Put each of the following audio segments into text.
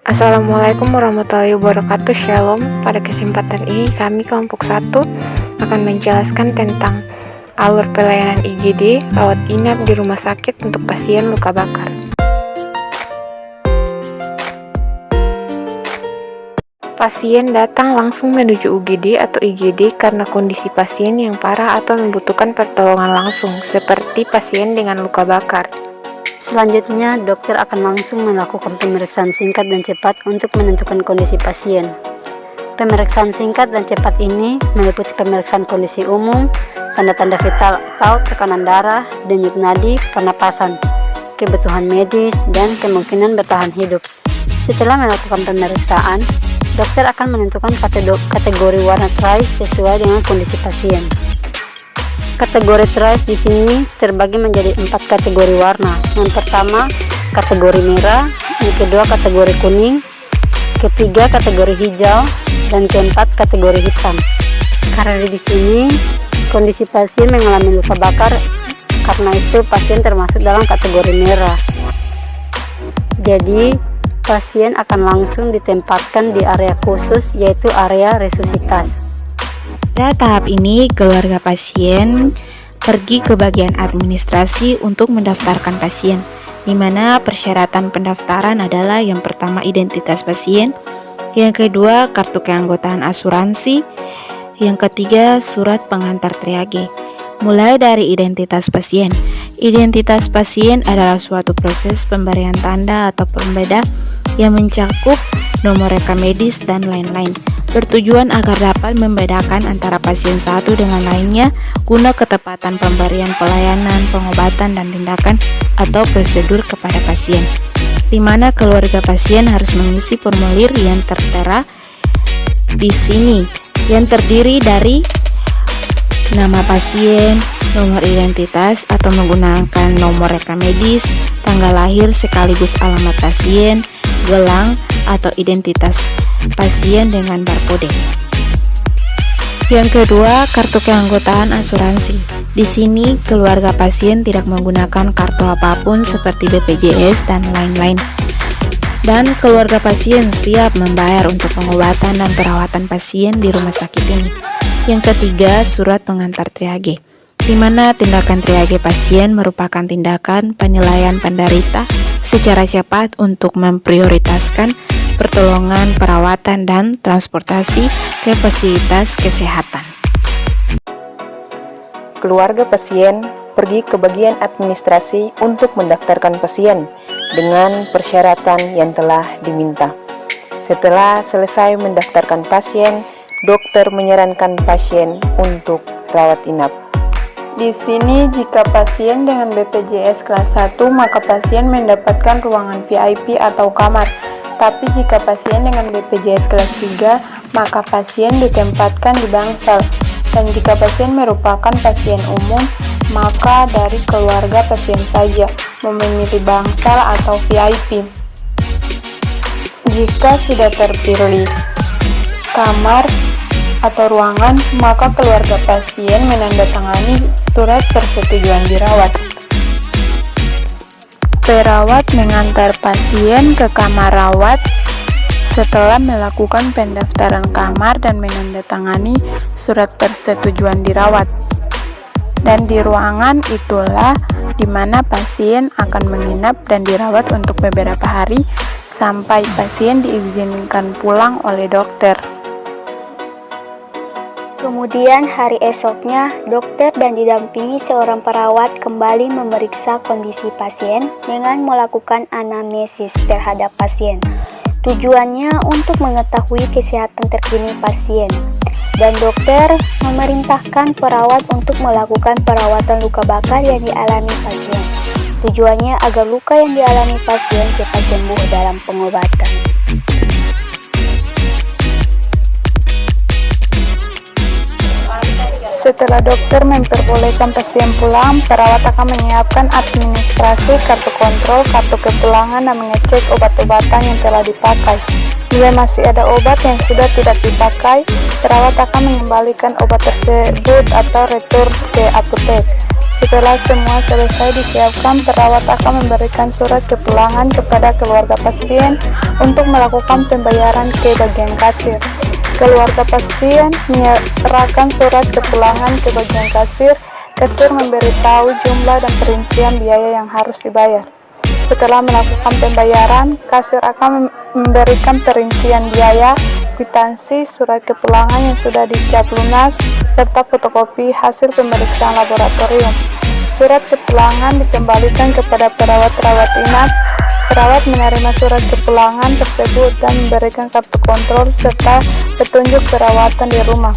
Assalamualaikum warahmatullahi wabarakatuh. Shalom. Pada kesempatan ini kami kelompok 1 akan menjelaskan tentang alur pelayanan IGD rawat inap di rumah sakit untuk pasien luka bakar. Pasien datang langsung menuju UGD atau IGD karena kondisi pasien yang parah atau membutuhkan pertolongan langsung, seperti pasien dengan luka bakar. Selanjutnya, dokter akan langsung melakukan pemeriksaan singkat dan cepat untuk menentukan kondisi pasien. Pemeriksaan singkat dan cepat ini meliputi pemeriksaan kondisi umum, tanda-tanda vital atau tekanan darah, denyut nadi, pernapasan, kebutuhan medis, dan kemungkinan bertahan hidup. Setelah melakukan pemeriksaan, dokter akan menentukan kategori warna TRICE sesuai dengan kondisi pasien. Kategori TRICE di sini terbagi menjadi 4 kategori warna. Yang pertama, kategori merah, yang kedua kategori kuning, ketiga kategori hijau, dan keempat kategori hitam. Karena di sini kondisi pasien mengalami luka bakar, karena itu pasien termasuk dalam kategori merah. Jadi, pasien akan langsung ditempatkan di area khusus, yaitu area resusitasi. Pada tahap ini, keluarga pasien pergi ke bagian administrasi untuk mendaftarkan pasien, di mana persyaratan pendaftaran adalah yang pertama identitas pasien, yang kedua kartu keanggotaan asuransi, yang ketiga surat pengantar triage. Mulai dari identitas pasien. Identitas pasien adalah suatu proses pemberian tanda atau pembeda yang mencakup nomor rekam medis dan lain-lain, bertujuan agar dapat membedakan antara pasien satu dengan lainnya guna ketepatan pemberian pelayanan, pengobatan, dan tindakan atau prosedur kepada pasien, di mana keluarga pasien harus mengisi formulir yang tertera di sini, yang terdiri dari nama pasien, nomor identitas atau menggunakan nomor rekam medis, tanggal lahir sekaligus alamat pasien, gelang atau identitas pasien dengan barcode. Yang kedua, kartu keanggotaan asuransi. Di sini, keluarga pasien tidak menggunakan kartu apapun seperti BPJS dan lain-lain. Dan keluarga pasien siap membayar untuk pengobatan dan perawatan pasien di rumah sakit ini. Yang ketiga, surat pengantar triage, di mana tindakan triage pasien merupakan tindakan penilaian penderita secara cepat untuk memprioritaskan pertolongan, perawatan, dan transportasi ke fasilitas kesehatan. Keluarga pasien pergi ke bagian administrasi untuk mendaftarkan pasien dengan persyaratan yang telah diminta. Setelah selesai mendaftarkan pasien, dokter menyarankan pasien untuk rawat inap. Di sini, jika pasien dengan BPJS kelas 1, maka pasien mendapatkan ruangan VIP atau kamar. Tapi jika pasien dengan BPJS kelas 3, maka pasien ditempatkan di bangsal. Dan jika pasien merupakan pasien umum, maka dari keluarga pasien saja memilih bangsal atau VIP. Jika sudah terpilih kamar atau ruangan, maka keluarga pasien menandatangani surat persetujuan dirawat. Perawat mengantar pasien ke kamar rawat setelah melakukan pendaftaran kamar dan menandatangani surat persetujuan dirawat. Dan di ruangan itulah di mana pasien akan menginap dan dirawat untuk beberapa hari sampai pasien diizinkan pulang oleh dokter. Kemudian hari esoknya, dokter dan didampingi seorang perawat kembali memeriksa kondisi pasien dengan melakukan anamnesis terhadap pasien. Tujuannya untuk mengetahui kesehatan terkini pasien. Dan dokter memerintahkan perawat untuk melakukan perawatan luka bakar yang dialami pasien. Tujuannya agar luka yang dialami pasien cepat sembuh dalam pengobatan. Setelah dokter memperbolehkan pasien pulang, perawat akan menyiapkan administrasi, kartu kontrol, kartu kepulangan, dan mengecek obat-obatan yang telah dipakai. Bila masih ada obat yang sudah tidak dipakai, perawat akan mengembalikan obat tersebut atau retur ke apotek. Setelah semua selesai disiapkan, perawat akan memberikan surat kepulangan kepada keluarga pasien untuk melakukan pembayaran ke bagian kasir. Keluarga pasien menyerahkan surat kepulangan ke bagian kasir. Kasir memberitahu jumlah dan perincian biaya yang harus dibayar. Setelah melakukan pembayaran, kasir akan memberikan perincian biaya, kwitansi, surat kepulangan yang sudah dicap lunas, serta fotokopi hasil pemeriksaan laboratorium. Surat kepulangan dikembalikan kepada perawat-rawat inap. Perawat menerima surat kepulangan tersebut dan memberikan kartu kontrol serta petunjuk perawatan di rumah.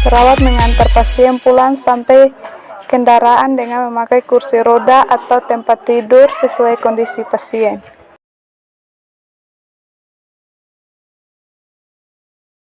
Perawat mengantar pasien pulang sampai kendaraan dengan memakai kursi roda atau tempat tidur sesuai kondisi pasien.